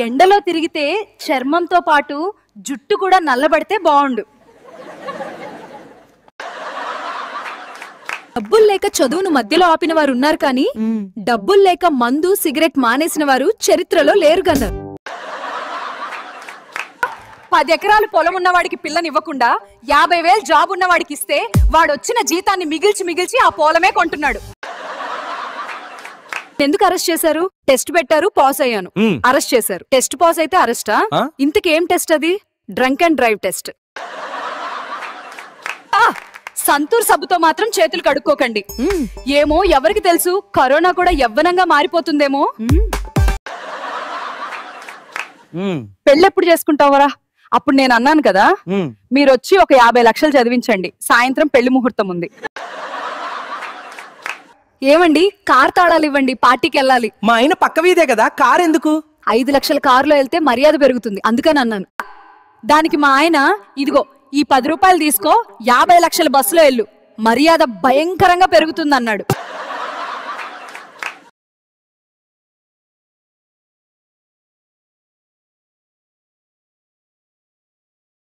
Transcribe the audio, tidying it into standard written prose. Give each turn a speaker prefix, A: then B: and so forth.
A: ఎండలో తిరిగితే చర్మంతో పాటు జుట్టు కూడా నల్లబడితే బాగుండు. డబ్బులు లేక చదువును మధ్యలో ఆపిన వారు ఉన్నారు కానీ డబ్బులు లేక మందు సిగరెట్ మానేసిన వారు చరిత్రలో లేరు కదా. 10 ఎకరాలు పొలం ఉన్నవాడికి పిల్లనివ్వకుండా 50,000 జాబ్ ఉన్నవాడికి ఇస్తే వాడొచ్చిన జీతాన్ని మిగిల్చి ఆ పొలమే కొంటున్నాడు. ఎందుకు అరెస్ట్ చేశారు? టెస్ట్ పెట్టారు, పాస్ అయ్యాను. అరెస్ట్ చేశారు. టెస్ట్ పాస్ అయితే అరెస్టా? ఇంతకేం టెస్ట్ అది? Drunk and drive test. Santoor సబ్బుతో మాత్రం చేతులు కడుక్కోకండి. ఏమో ఎవరికి తెలుసు, కరోనా కూడా యవ్వనంగా మారిపోతుందేమో. పెళ్ళెప్పుడు చేసుకుంటావరా? అప్పుడు నేను అన్నాను కదా, మీరొచ్చి ఒక 50 లక్షలు చదివించండి, సాయంత్రం పెళ్లి ముహూర్తం ఉంది. ఏమండి, కార్ తాళాలు ఇవ్వండి, పార్టీకి వెళ్ళాలి.
B: మా ఆయన పక్క వీధే కదా, కార్ ఎందుకు?
A: 5 లక్షల కారులో వెళ్తే మర్యాద పెరుగుతుంది, అందుకని అన్నాను. దానికి మా ఆయన, ఇదిగో ఈ 10 రూపాయలు తీసుకో, 50 లక్షల బస్సులో వెళ్ళు, మర్యాద భయంకరంగా పెరుగుతుంది అన్నాడు.